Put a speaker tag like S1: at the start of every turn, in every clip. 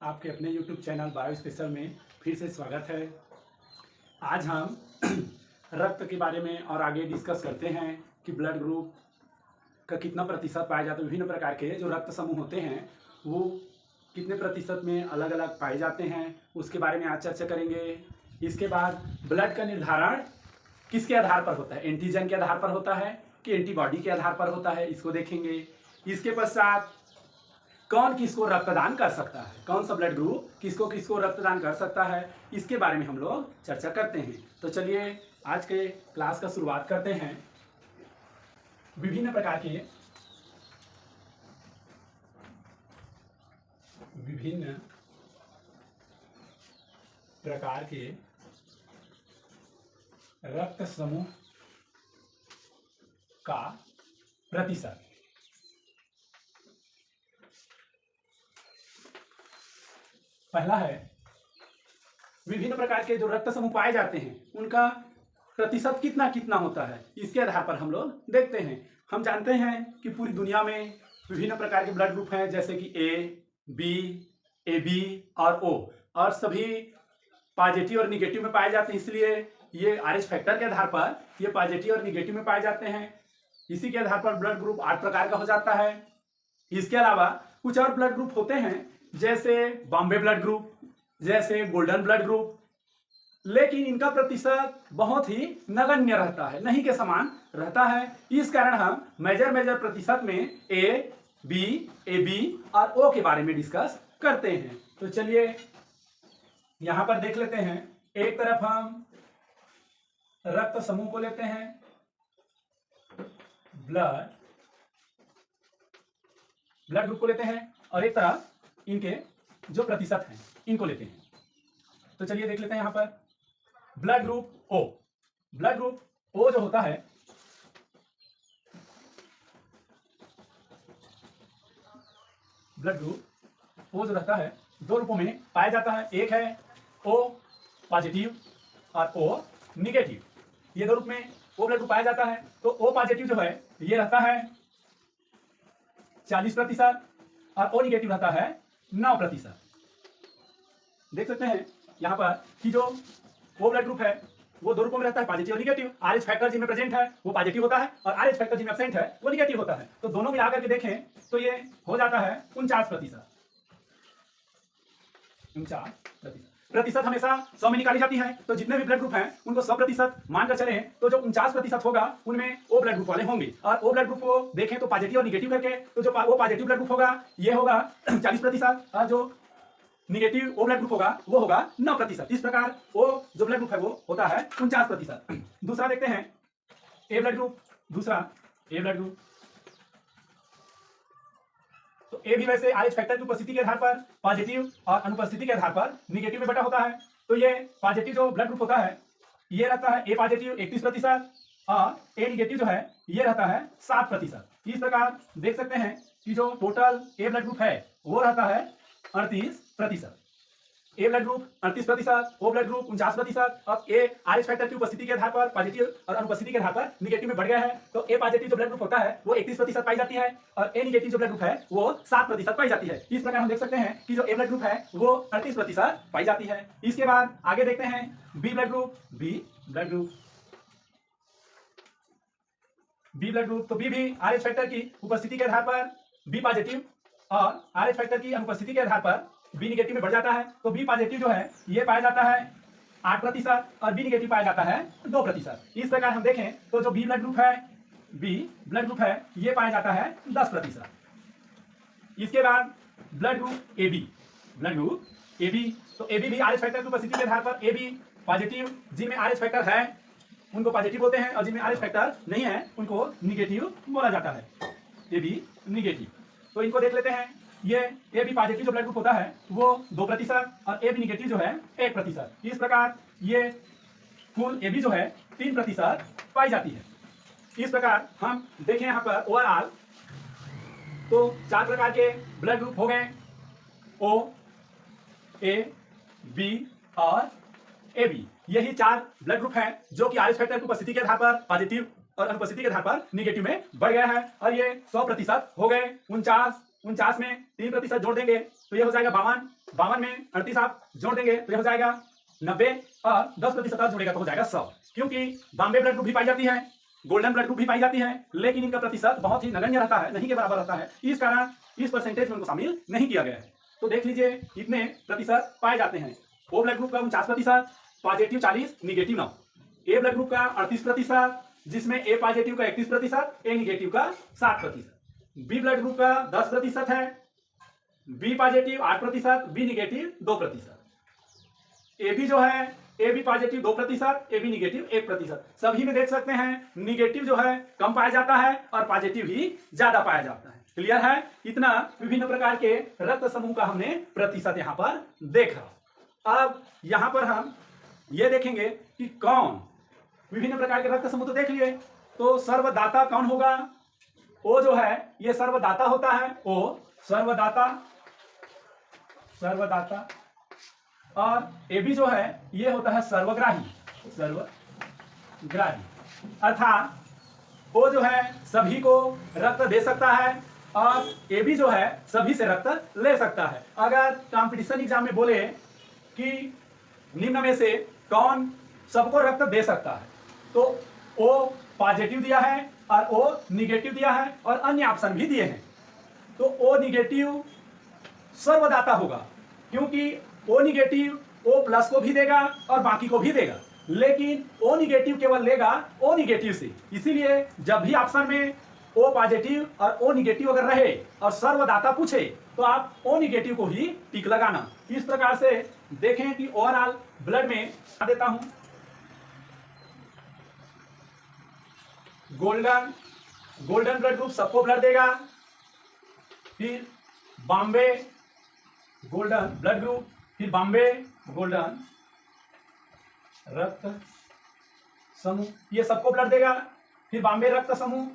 S1: आपके अपने YouTube channel bio special में फिर से स्वागत है। आज हम रक्त के बारे में और आगे डिस्कस करते हैं कि ब्लड ग्रुप का कितना प्रतिशत पाया जाता है। विभिन्न प्रकार के जो रक्त समूह होते हैं वो कितने प्रतिशत में अलग अलग पाए जाते हैं, उसके बारे में आज चर्चा करेंगे। इसके बाद ब्लड का निर्धारण किसके आधार पर होता है, एंटीजन के आधार पर होता है कि एंटीबॉडी के आधार पर होता है, इसको देखेंगे। इसके पश्चात कौन किसको रक्तदान कर सकता है, कौन सा ब्लड ग्रुप किसको किसको रक्तदान कर सकता है, इसके बारे में हम लोग चर्चा करते हैं। तो चलिए आज के क्लास का शुरुआत करते हैं। विभिन्न प्रकार के रक्त समूह का प्रतिशत। पहला है विभिन्न प्रकार के जो रक्त समूह पाए जाते हैं उनका प्रतिशत कितना कितना होता है, इसके आधार पर हम लोग देखते हैं। हम जानते हैं कि पूरी दुनिया में विभिन्न प्रकार के ब्लड ग्रुप हैं, जैसे कि ए, बी, ए बी और ओ, और सभी पॉजिटिव और निगेटिव में पाए जाते हैं। इसलिए ये RH फैक्टर के आधार पर ये पॉजिटिव और निगेटिव में पाए जाते हैं। इसी के आधार पर ब्लड ग्रुप 8 प्रकार का हो जाता है। इसके अलावा कुछ और ब्लड ग्रुप होते हैं, जैसे बॉम्बे ब्लड ग्रुप, जैसे गोल्डन ब्लड ग्रुप, लेकिन इनका प्रतिशत बहुत ही नगण्य रहता है, नहीं के समान रहता है। इस कारण हम मेजर प्रतिशत में ए, बी, ए बी और ओ के बारे में डिस्कस करते हैं। तो चलिए यहां पर देख लेते हैं। एक तरफ हम रक्त समूह को लेते हैं, ब्लड ग्रुप को लेते हैं, और एक तरफ इनके जो प्रतिशत हैं इनको लेते हैं। तो चलिए देख लेते हैं यहां पर blood group O. Blood group O जो होता है, ब्लड ग्रुप ओ जो रहता है दो रूपों में पाया जाता है। एक है ओ पॉजिटिव और ओ निगेटिव। ये दो रूप में ओ ब्लड ग्रुप पाया जाता है। तो ओ पॉजिटिव जो है ये रहता है 40% और ओ निगेटिव रहता है 9%। देख सकते हैं यहाँ पर कि जो ओ ब्लड ग्रुप है वो दो रूपों में रहता है, पॉजिटिव और निगेटिव। RH फैक्टर जिनमें प्रेजेंट है वो पॉजिटिव होता है और RH फैक्टर जिनमें एब्सेंट है वो निगेटिव होता है। तो दोनों मिलाकर के देखें तो ये हो जाता है 49%। प्रतिशत हमेशा 100 में निकाली जाती है। तो जितने भी ब्लड ग्रुप हैं उनको 100% मानकर चले, तो जो 49% होगा उनमें ओ ब्लड ग्रुप वाले होंगे। और ओ ब्लड ग्रुप को देखें तो पॉजिटिव और निगेटिव करके, तो जो ओ पॉजिटिव ब्लड ग्रुप होगा ये होगा 40% और जो निगेटिव ओ ब्लड ग्रुप होगा वो होगा 9%। इस प्रकार ओ जो ब्लड ग्रुप है वो होता है 49%। दूसरा देखते हैं ए ब्लड ग्रुप। दूसरा ए ब्लड ग्रुप, तो ए भी वैसे RH फैक्टर की उपस्थिति के आधार पर पॉजिटिव और अनुपस्थिति के आधार पर निगेटिव में बटा होता है। तो ये पॉजिटिव जो ब्लड ग्रुप होता है ये रहता है ए पॉजिटिव 31% और ए निगेटिव जो है ये रहता है 7%। इस प्रकार देख सकते हैं कि जो टोटल ए ब्लड ग्रुप है वो रहता है 38%। A blood group 38%, O blood group 49%। अब ए RH फैक्टर की उपस्थिति के आधार पर पॉजिटिव और अनुपस्थिति के आधार पर निगेटिव में बढ़ गया है। तो ए पॉजिटिव जो ब्लड ग्रुप होता है वो 31% पाई जाती है और ए निगेटिव जो ब्लड ग्रुप है वो 7% पाई जाती है। इस प्रकार हम देख सकते हैं कि जो ए ब्लड ग्रुप है वो 38% पाई जाती है। इसके बाद आगे देखते हैं B blood group. B blood group, तो बी भी RH फैक्टर की उपस्थिति के आधार पर बी पॉजिटिव और RH फैक्टर की अनुपस्थिति के आधार पर बी निगेटिव में बढ़ जाता है। तो बी पॉजिटिव जो है ये पाया जाता है 8% और बी निगेटिव पाया जाता है 2%। इस प्रकार हम देखें तो जो बी ब्लड ग्रुप है ये पाया जाता है 10%। इसके बाद ब्लड ग्रुप ए बी। तो ए बी भी RH फैक्टर की उपस्थिति के आधार पर ए बी पॉजिटिव, जिनमें RH फैक्टर है उनको पॉजिटिव बोलते हैं और जिनमें RH फैक्टर नहीं है उनको निगेटिव बोला जाता है। ए बी निगेटिव, तो इनको देख लेते हैं। ये ए बी पॉजिटिव जो ब्लड ग्रुप होता है वो 2% और ए बी निगेटिव जो है 1%। इस प्रकार ये कुल ए बी जो है 3% पाई जाती है। इस प्रकार हम देखें यहाँ पर ओवरऑल तो 4 प्रकार के ब्लड ग्रुप हो गए, ओ, ए, बी और ए बी। यही 4 ब्लड ग्रुप हैं जो कि RH फैक्टर की उपस्थिति के आधार पर पॉजिटिव और अनुपस्थिति के आधार पर निगेटिव में बढ़ गया है और ये 100% हो गए। 49, 49 में 3% जोड़ देंगे तो ये हो जाएगा 52, 52 में 38 आप जोड़ देंगे तो ये हो जाएगा 90 और 10% और जुड़ेगा तो हो जाएगा 100। क्योंकि बॉम्बे ब्लड ग्रुप भी पाई जाती है, गोल्डन ब्लड ग्रुप भी पाई जाती है, लेकिन इनका प्रतिशत बहुत ही नगण्य रहता है, नहीं के बराबर रहता है, इस कारण इस परसेंटेज में उनको शामिल नहीं किया गया है। तो देख लीजिए कितने प्रतिशत पाए जाते हैं। ओ ब्लड ग्रुप का 49%, पॉजिटिव 40, निगेटिव 9। ए ब्लड ग्रुप का 38%, जिसमें ए पॉजिटिव का 31%, ए निगेटिव का 7%। बी ब्लड ग्रुप का 10% है, B positive 8%, B negative 2%। A B जो है, A B positive 2%, A B negative 1%। सभी में देख सकते हैं निगेटिव जो है कम पाया जाता है और पॉजिटिव ही ज्यादा पाया जाता है। क्लियर है? इतना विभिन्न प्रकार के रक्त समूह का हमने प्रतिशत यहां पर देखा। अब यहां पर हम ये देखेंगे कि कौन विभिन्न प्रकार के रक्त समूह तो देख लिए, तो सर्वदाता कौन होगा? ओ जो है ये सर्वदाता होता है, ओ सर्वदाता, सर्वदाता। और ए बी जो है ये होता है सर्वग्राही, सर्वग्राही। अर्थात ओ जो है सभी को रक्त दे सकता है और ए बी जो है सभी से रक्त ले सकता है। अगर कंपटीशन एग्जाम में बोले कि निम्न में से कौन सबको रक्त दे सकता है, तो ओ पॉजिटिव दिया है और ओ निगेटिव दिया है और अन्य ऑप्शन भी दिए हैं, तो ओ निगेटिव सर्वदाता होगा, क्योंकि ओ निगेटिव ओ प्लस को भी देगा और बाकी को भी देगा, लेकिन ओ निगेटिव केवल लेगा ओ निगेटिव से। इसीलिए जब भी ऑप्शन में ओ पॉजिटिव और ओ निगेटिव अगर रहे और सर्वदाता पूछे तो आप ओ निगेटिव को ही टिक लगाना। इस प्रकार से देखें कि ओवरऑल ब्लड में देता हूं गोल्डन, गोल्डन ब्लड ग्रुप सबको ब्लड देगा। फिर बॉम्बे गोल्डन ब्लड ग्रुप, फिर बॉम्बे गोल्डन रक्त समूह, ये सबको ब्लड देगा। फिर बॉम्बे रक्त समूह,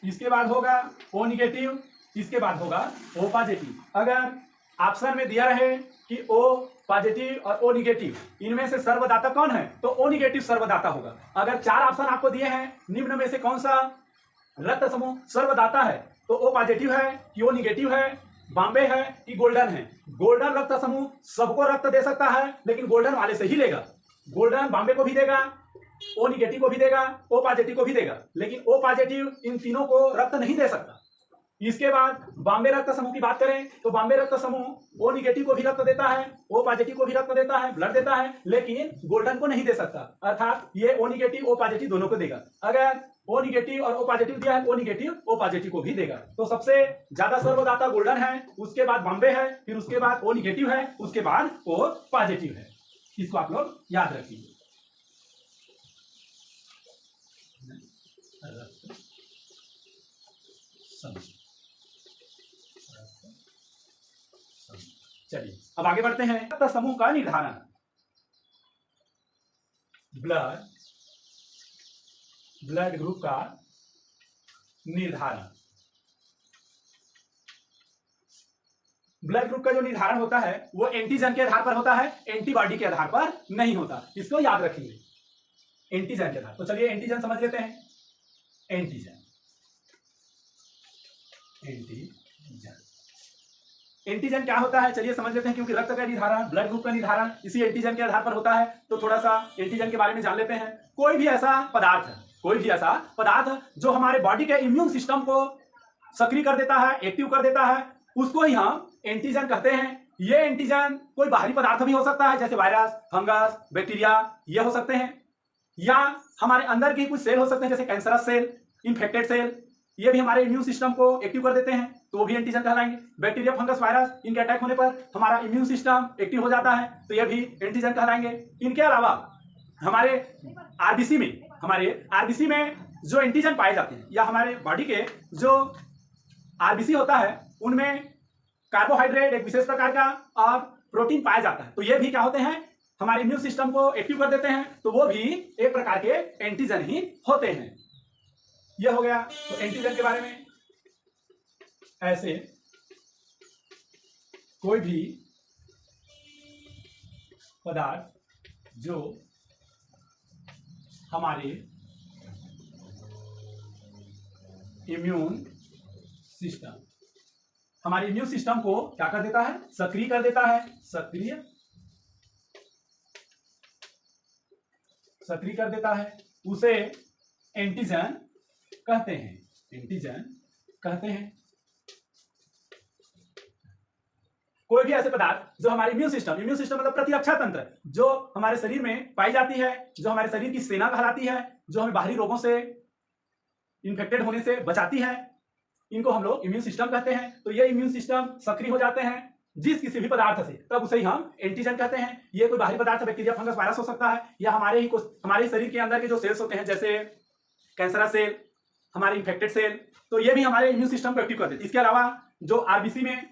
S1: इसके बाद होगा ओ निगेटिव, इसके बाद होगा ओ पॉजिटिव। अगर ऑप्शन में दिया रहे कि ओ पॉजिटिव और ओ निगेटिव, इनमें से सर्वदाता कौन है, तो ओ निगेटिव सर्वदाता होगा। अगर 4 ऑप्शन आपको दिए हैं निम्न में से कौन सा रक्त समूह सर्वदाता है, तो ओ पॉजिटिव है कि ओ निगेटिव है, बॉम्बे है कि गोल्डन है। गोल्डन रक्त समूह सबको रक्त दे सकता है, लेकिन गोल्डन वाले से ही लेगा। गोल्डन बॉम्बे को भी देगा, ओ निगेटिव को भी देगा, ओ पॉजिटिव को भी देगा, लेकिन ओ पॉजिटिव इन तीनों को रक्त नहीं दे सकता। इसके बाद बॉम्बे रक्त समूह की बात करें तो बॉम्बे रक्त समूह ओ निगेटिव को भी रक्त देता है, ओ पॉजिटिव को भी रक्त देता है, ब्लड देता है, लेकिन गोल्डन को नहीं दे सकता। अर्थात ये ओ निगेटिव ओ पॉजिटिव दोनों को देगा। अगर ओ निगेटिव और ओ पॉजिटिव दिया है, ओ निगेटिव ओ पॉजिटिव को भी देगा। तो सबसे ज्यादा सर्वदाता गोल्डन है, उसके बाद बॉम्बे है, फिर उसके बाद ओ निगेटिव है, उसके बाद ओ पॉजिटिव है। इसको आप लोग याद रखिए। चलिए अब आगे बढ़ते हैं। रक्त समूह का निर्धारण, ब्लड ग्रुप का निर्धारण। ब्लड ग्रुप का जो निर्धारण होता है वो एंटीजन के आधार पर होता है, एंटीबॉडी के आधार पर नहीं होता। इसको याद रखिए, एंटीजन के आधार। तो चलिए एंटीजन समझ लेते हैं। एंटीजन, एंटीजन, एंटीजन क्या होता है चलिए समझ लेते हैं। क्योंकि रक्त का निर्धारण, ब्लड ग्रुप का निर्धारण इसी एंटीजन के आधार पर होता है, तो थोड़ा सा एंटीजन के बारे में जान लेते हैं। कोई भी ऐसा पदार्थ, कोई भी ऐसा पदार्थ जो हमारे बॉडी के इम्यून सिस्टम को सक्रिय कर देता है, एक्टिव कर देता है, उसको ही हम एंटीजन कहते हैं। ये एंटीजन कोई बाहरी पदार्थ भी हो सकता है, जैसे वायरस, फंगस, बैक्टीरिया, ये हो सकते हैं, या हमारे अंदर के कुछ सेल हो सकते हैं, जैसे कैंसरस सेल, इन्फेक्टेड सेल, ये भी हमारे इम्यून सिस्टम को एक्टिव कर देते हैं, तो वो भी एंटीजन कहलाएंगे। बैक्टीरिया, फंगस, वायरस, इनके अटैक होने पर हमारा इम्यून सिस्टम एक्टिव हो जाता है, तो ये भी एंटीजन कहलाएंगे। इनके अलावा हमारे आरबीसी में जो एंटीजन पाए जाते हैं, या हमारे बॉडी के जो आरबीसी होता है उनमें कार्बोहाइड्रेट एक विशेष प्रकार का और प्रोटीन पाया जाता है, तो ये भी क्या होते हैं, हमारे इम्यून सिस्टम को एक्टिव कर देते हैं, तो वो भी एक प्रकार के एंटीजन ही होते हैं। यह हो गया तो एंटीजन के बारे में। ऐसे कोई भी पदार्थ जो हमारे इम्यून सिस्टम हमारे इम्यून सिस्टम को क्या कर देता है, सक्रिय कर देता है, सक्रिय कर देता है, उसे एंटीजन कहते हैं, एंटीजन कहते हैं। कोई भी ऐसे पदार्थ जो हमारे इम्यून सिस्टम मतलब प्रतिरक्षा तंत्र, जो हमारे शरीर में पाई जाती है, जो हमारे शरीर की सेना कहलाती है, जो हमें बाहरी रोगों से, इन्फेक्टेड होने से बचाती है, इनको हम लोग इम्यून सिस्टम कहते हैं। तो ये इम्यून सिस्टम सक्रिय हो जाते हैं जिस किसी भी पदार्थ से, तब उसे ही हम एंटीजन कहते हैं। ये कोई बाहरी पदार्थ, बैक्टीरिया, फंगस, वायरस हो सकता है, या हमारे शरीर के अंदर के जो सेल्स होते हैं, जैसे कैंसरस सेल, हमारे इन्फेक्टेड सेल, तो ये भी हमारे इम्यून सिस्टम को एक्टिव करते हैं। इसके अलावा जो आरबीसी में,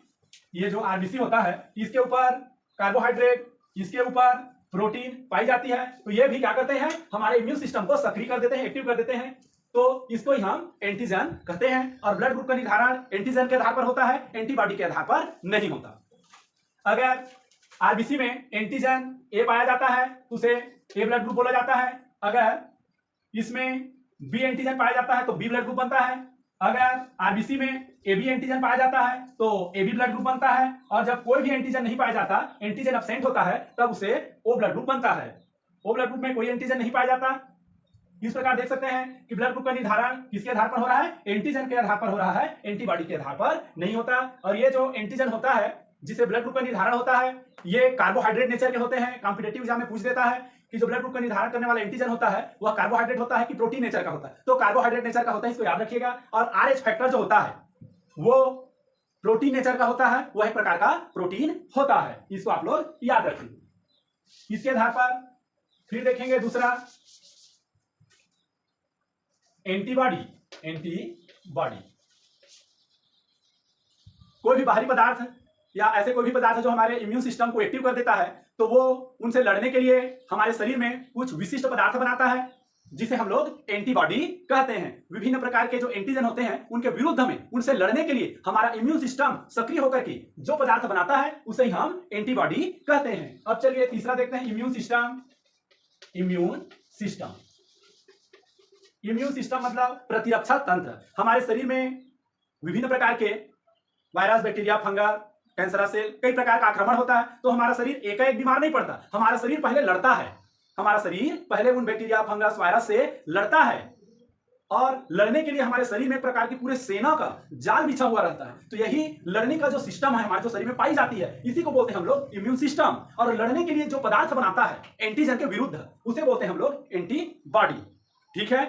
S1: ये जो आरबीसी होता है, इसके ऊपर कार्बोहाइड्रेट, इसके ऊपर प्रोटीन पाई जाती है, तो ये भी क्या करते हैं, हमारे इम्यून सिस्टम को सक्रिय कर देते हैं, एक्टिव कर देते हैं। तो इसको ही हम एंटीजन कहते हैं। और ब्लड ग्रुप का निर्धारण एंटीजन के आधार पर होता है, एंटीबॉडी के आधार पर नहीं होता। अगर आरबीसी में एंटीजन ए पाया जाता है तो उसे ए ब्लड ग्रुप बोला जाता है। अगर इसमें बी एंटीजन पाया जाता है तो बी ब्लड ग्रुप बनता है। अगर आरबीसी में ए बी एंटीजन पाया जाता है तो ए बी ब्लड ग्रुप बनता है। और जब कोई भी एंटीजन नहीं पाया जाता, एंटीजन एब्सेंट होता है, तब उसे ओ ब्लड ग्रुप बनता है। ओ ब्लड ग्रुप में कोई एंटीजन नहीं पाया जाता। इस प्रकार देख सकते हैं कि ब्लड ग्रुप का निर्धारण किसके आधार पर हो रहा है, एंटीजन के आधार पर हो रहा है, एंटीबॉडी के आधार पर नहीं होता। और ये जो एंटीजन होता है, जिसे ब्लड ग्रुप का निर्धारण होता है, ये कार्बोहाइड्रेट नेचर के होते हैं। कॉम्पिटिटिव एग्जाम में पूछ देता है कि जो ब्लड ग्रुप का निर्धारण करने वाला एंटीजन होता है वह कार्बोहाइड्रेट होता है कि प्रोटीन नेचर का होता है। तो कार्बोहाइड्रेट नेचर का होता है, इसको याद रखिएगा। और आरएच फैक्टर जो होता है वो प्रोटीन नेचर का होता है, वह एक प्रकार का प्रोटीन होता है, इसको आप लोग याद रखिए। इसके आधार पर फिर देखेंगे दूसरा, एंटीबॉडी। एंटीबॉडी कोई भी बाहरी पदार्थ या ऐसे कोई भी पदार्थ जो हमारे इम्यून सिस्टम को एक्टिव कर देता है, तो वो उनसे लड़ने के लिए हमारे शरीर में कुछ विशिष्ट पदार्थ बनाता है, जिसे हम लोग एंटीबॉडी कहते हैं। विभिन्न प्रकार के जो एंटीजन होते हैं, उनके विरुद्ध में, उनसे लड़ने के लिए हमारा इम्यून सिस्टम सक्रिय होकर के जो पदार्थ बनाता है, उसे ही हम एंटीबॉडी कहते हैं। अब चलिए तीसरा देखते हैं, immune system. Immune system, immune system मतलब प्रतिरक्षा तंत्र। हमारे शरीर में विभिन्न प्रकार के virus, bacteria, fungus, cancerous cell, कई प्रकार का आक्रमण होता है। तो हमारा शरीर एकाएक बीमार नहीं पड़ता, हमारा शरीर पहले लड़ता है। हमारा शरीर पहले उन बैक्टीरिया, फंगस, वायरस से लड़ता है, और लड़ने के लिए हमारे शरीर में एक प्रकार की पूरे सेना का जाल बिछा हुआ रहता है। तो यही लड़ने का जो सिस्टम है हमारे जो शरीर में पाई जाती है, इसी को बोलते हैं हम लोग इम्यून सिस्टम। और लड़ने के लिए जो पदार्थ बनाता है एंटीजन के विरुद्ध, उसे बोलते हैं हम लोग एंटीबॉडी। ठीक है,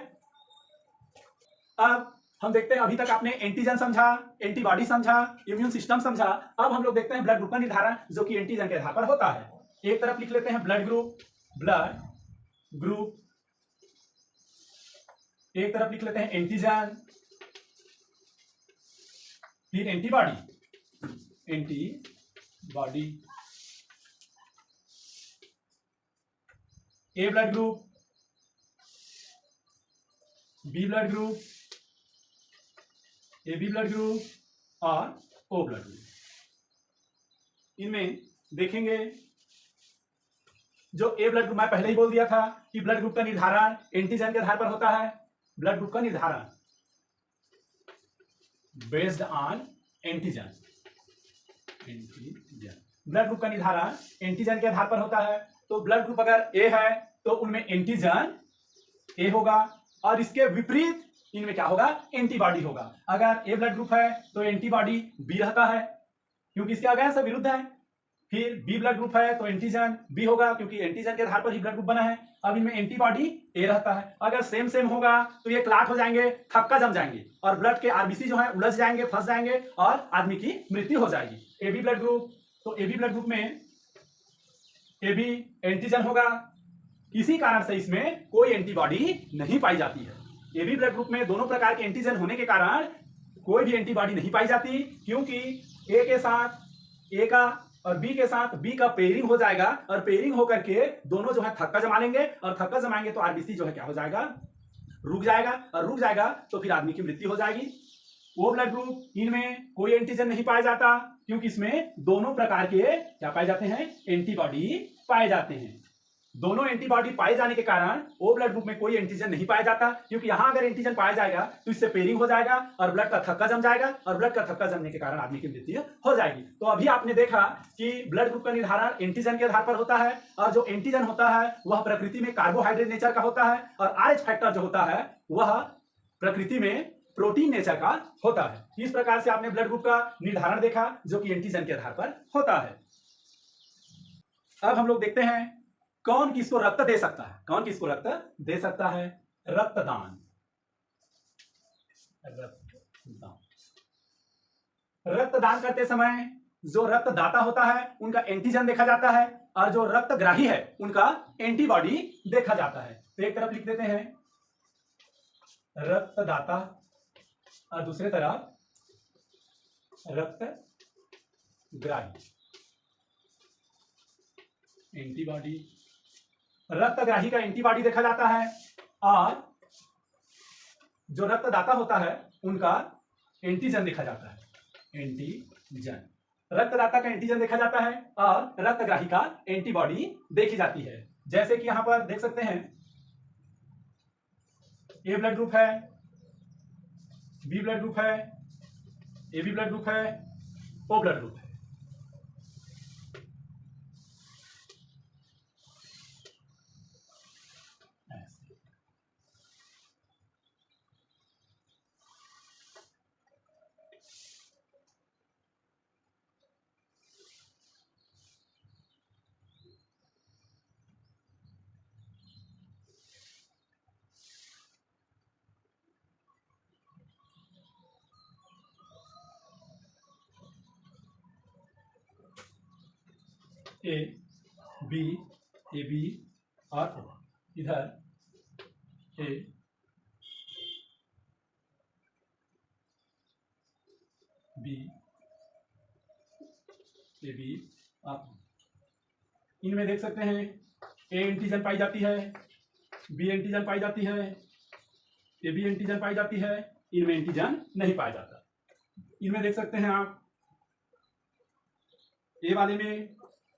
S1: अब हम देखते हैं, अभी तक आपने एंटीजन समझा, एंटीबॉडी समझा, इम्यून सिस्टम समझा। अब हम लोग देखते हैं ब्लड ग्रुप का निर्धारण, जो कि एंटीजन के आधार पर होता है। एक तरफ लिख लेते हैं ब्लड ग्रुप, ब्लड ग्रुप, एक तरफ लिख लेते हैं एंटीजन, फिर antibody, antibody. A blood group, B blood group, A B blood group और ओ ब्लड ग्रुप। इनमें देखेंगे जो ए ब्लड ग्रुप, मैं पहले ही बोल दिया था कि ब्लड ग्रुप का निर्धारण एंटीजन के आधार पर होता है। ब्लड ग्रुप का निर्धारण based on antigen, blood group का निर्धारण एंटीजन के आधार पर होता है। तो ब्लड ग्रुप अगर ए है तो उनमें एंटीजन ए होगा, और इसके विपरीत इनमें क्या होगा, एंटीबॉडी होगा। अगर ए ब्लड ग्रुप है तो एंटीबॉडी बी रहता है, क्योंकि इसके अगेंस्ट विरुद्ध है। फिर बी ब्लड ग्रुप है तो एंटीजन बी होगा, क्योंकि एंटीजन के आधार पर ही ब्लड ग्रुप बना है। अब इनमें एंटीबॉडी ए रहता है। अगर सेम सेम होगा तो ये क्लाट हो जाएंगे, थक्का जम जाएंगे, और ब्लड के आरबीसी जो है उलझ जाएंगे, फंस जाएंगे, और आदमी की मृत्यु हो जाएगी। ए बी ब्लड ग्रुप, तो ए बी ब्लड ग्रुप में ए बी एंटीजन होगा, किसी कारण से इसमें कोई एंटीबॉडी नहीं पाई जाती है। ए बी ब्लड ग्रुप में दोनों प्रकार के एंटीजन होने के कारण कोई भी एंटीबॉडी नहीं पाई जाती, क्योंकि ए के साथ ए का और बी के साथ बी का पेयरिंग हो जाएगा, और पेयरिंग होकर के दोनों जो है थक्का जमा लेंगे, और थक्का जमाएंगे तो आरबीसी जो है क्या हो जाएगा, रुक जाएगा, और रुक जाएगा तो फिर आदमी की मृत्यु हो जाएगी। ओ ब्लड ग्रुप, इनमें कोई एंटीजन नहीं पाया जाता, क्योंकि इसमें दोनों प्रकार के क्या पाए जाते हैं, एंटीबॉडी पाए जाते हैं। दोनों एंटीबॉडी पाए जाने के कारण ओ ब्लड ग्रुप में कोई एंटीजन नहीं पाया जाता, क्योंकि यहां अगर एंटीजन पाया जाएगा तो इससे पेयरिंग हो जाएगा और ब्लड का थक्का जम जाएगा, और ब्लड का थक्का जमने के कारण आदमी की मृत्यु हो जाएगी। तो अभी आपने देखा कि ब्लड ग्रुप का निर्धारण एंटीजन के आधार पर होता है, और जो एंटीजन होता है वह प्रकृति में कार्बोहाइड्रेट नेचर का होता है, और RH फैक्टर जो होता है वह प्रकृति में प्रोटीन नेचर का होता है। इस प्रकार से आपने ब्लड ग्रुप का निर्धारण देखा जो कि एंटीजन के आधार पर होता है। अब हम लोग देखते हैं कौन किसको रक्त दे सकता है, कौन किसको रक्त दे सकता है। रक्तदान। रक्तदान करते समय जो रक्तदाता होता है उनका एंटीजन देखा जाता है, और जो रक्तग्राही है उनका एंटीबॉडी देखा जाता है। तो एक तरफ लिख देते हैं रक्तदाता और दूसरे तरफ रक्तग्राही। एंटीबॉडी, रक्तग्राही का एंटीबॉडी देखा जाता है, और जो रक्तदाता होता है उनका एंटीजन देखा जाता है। एंटीजन, रक्तदाता का एंटीजन देखा जाता है और रक्तग्राही का एंटीबॉडी देखी जाती है। जैसे कि यहां पर देख सकते हैं ए ब्लड ग्रुप है, बी ब्लड ग्रुप है, ए बी ब्लड ग्रुप है, ओ ब्लड ग्रुप है। ए बी और ओ, इधर ए बी और ओ। इनमें देख सकते हैं ए एंटीजन पाई जाती है, बी एंटीजन पाई जाती है, ए बी एंटीजन पाई जाती है, इनमें एंटीजन नहीं पाया जाता। इनमें देख सकते हैं आप ए वाले में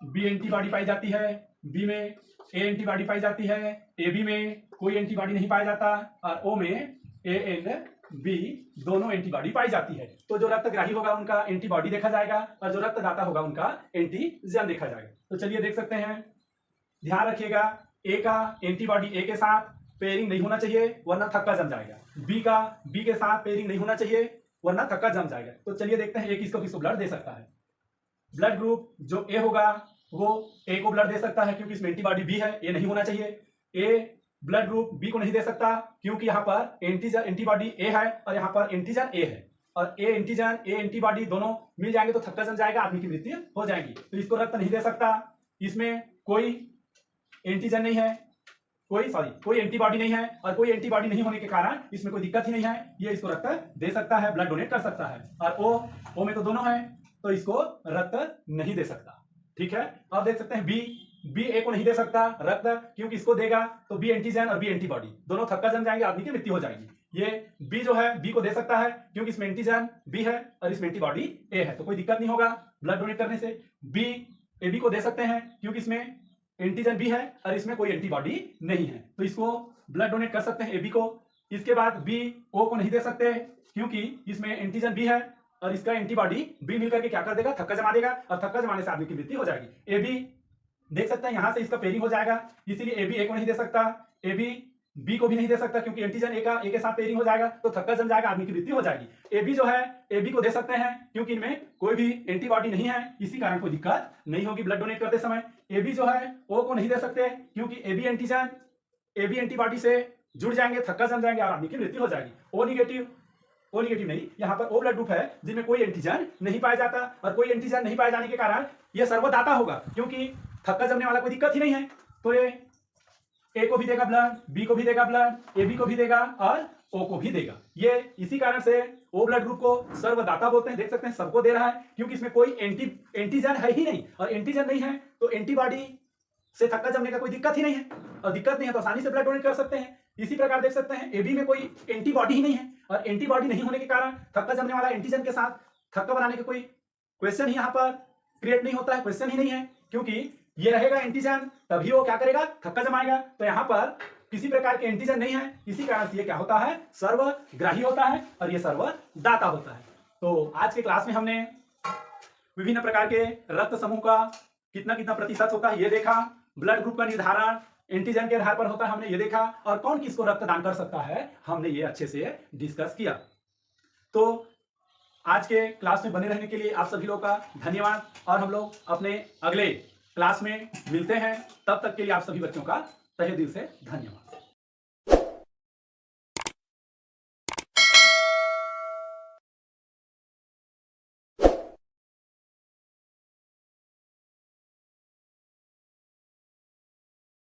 S1: बी एंटीबॉडी पाई जाती है, बी में ए एंटीबॉडी पाई जाती है, ए बी में कोई एंटीबॉडी नहीं पाया जाता, और ओ में ए एंड बी दोनों एंटीबॉडी पाई जाती है। तो जो रक्तग्राही होगा उनका एंटीबॉडी देखा जाएगा, और जो रक्तदाता होगा उनका एंटीजन देखा जाएगा। तो चलिए देख सकते हैं, ध्यान रखिएगा ए का एंटीबॉडी ए के साथ पेयरिंग नहीं होना चाहिए वरना थक्का जम जाएगा, बी का बी के साथ पेयरिंग नहीं होना चाहिए वरना थक्का जम जाएगा। तो चलिए देखते हैं ए किसको किसको ब्लड दे सकता है। ब्लड ग्रुप जो ए होगा वो ए को ब्लड दे सकता है क्योंकि इसमें एंटीबॉडी बी है, ए नहीं होना चाहिए। ए ब्लड ग्रुप बी को नहीं दे सकता क्योंकि यहाँ पर एंटीजन एंटीबॉडी ए है और यहाँ पर एंटीजन ए है, और ए एंटीजन ए एंटीबॉडी दोनों मिल जाएंगे तो थक्का जम जाएगा, आदमी की मृत्यु हो जाएगी। तो इसको रक्त नहीं दे सकता, इसमें कोई एंटीजन नहीं है, कोई एंटीबॉडी नहीं है, और कोई एंटीबॉडी नहीं होने के कारण इसमें कोई दिक्कत ही नहीं है, ये इसको रक्त दे सकता है, ब्लड डोनेट कर सकता है। और ओ में तो दोनों है तो इसको रक्त नहीं दे सकता। ठीक है, अब देख सकते हैं बी ए को नहीं दे सकता रक्त क्योंकि इसको देगा तो बी एंटीजन और बी एंटीबॉडी दोनों थक्का जम जाएंगे, आदमी की मृत्यु हो जाएगी। ये बी जो है बी को दे सकता है क्योंकि इसमें एंटीजन बी है और इसमें एंटीबॉडी ए है, तो कोई दिक्कत नहीं होगा ब्लड डोनेट करने से। बी ए बी को दे सकते हैं क्योंकि इसमें एंटीजन बी है और इसमें कोई एंटीबॉडी नहीं है, तो इसको ब्लड डोनेट कर सकते हैं ए बी को। इसके बाद बी ओ को नहीं दे सकते क्योंकि इसमें एंटीजन बी है और इसका एंटीबॉडी बी मिलकर के क्या कर देगा, थक्का जमा देगा, और थक्का जमाने से आदमी की मृत्यु हो जाएगी। ए बी देख सकते हैं यहां से इसका पेयरिंग हो जाएगा, इसीलिए ए बी ए को नहीं दे सकता, ए बी बी को भी नहीं दे सकता क्योंकि एंटीजन ए के साथ पेयरिंग हो जाएगा तो थक्का जम जाएगा, आदमी की मृत्यु हो जाएगी। ए बी जो है ए बी को दे सकते हैं क्योंकि इनमें कोई भी एंटीबॉडी नहीं है, इसी कारण कोई दिक्कत नहीं होगी ब्लड डोनेट करते समय। ए बी जो है ओ को नहीं दे सकते क्योंकि A B antigen A B antibody से जुड़ जाएंगे, थक्का जम जाएंगे और आदमी की मृत्यु हो जाएगी। ओ निगेटिव नहीं, यहाँ पर ओ ब्लड ग्रुप है जिनमें कोई एंटीजन नहीं पाया जाता, और कोई एंटीजन नहीं पाए जाने के कारण यह सर्वदाता होगा क्योंकि थक्का जमने वाला कोई दिक्कत ही नहीं है, तो ये ए को भी देगा ब्लड, बी को भी देगा ब्लड, ए बी को भी देगा और ओ को भी देगा। ये इसी कारण से ओ ब्लड ग्रुप को सर्वदाता बोलते हैं। देख सकते हैं सबको दे रहा है क्योंकि इसमें कोई एंटीजन है ही नहीं, और एंटीजन नहीं है तो एंटीबॉडी से थक्का जमने का कोई दिक्कत ही नहीं है, और दिक्कत नहीं है तो आसानी से ब्लड डोनेट कर सकते हैं। इसी प्रकार देख सकते हैं ए बी में कोई एंटीबॉडी ही नहीं है, और एंटीबॉडी नहीं होने के कारण थक्का जमने वाला एंटीजन के साथ थक्का बनाने का कोई क्वेश्चन ही यहाँ पर क्रिएट नहीं होता है, क्वेश्चन ही नहीं है क्योंकि ये रहेगा एंटीजन, तभी वो क्या करेगा, थक्का जमाएगा। तो यहाँ पर किसी प्रकार के एंटीजन नहीं है, इसी कारण से ये क्या होता है, सर्वग्राही होता है और ये सर्वदाता होता है। तो आज के क्लास में हमने विभिन्न प्रकार के रक्त समूह का कितना कितना प्रतिशत होता है ये देखा, ब्लड ग्रुप का निर्धारण एंटीजन के आधार पर होता है हमने ये देखा, और कौन किसको रक्तदान कर सकता है हमने ये अच्छे से डिस्कस किया। तो आज के क्लास में बने रहने के लिए आप सभी लोग का धन्यवाद, और हम लोग अपने अगले क्लास में मिलते हैं। तब तक के लिए आप सभी बच्चों का तहे दिल से धन्यवाद।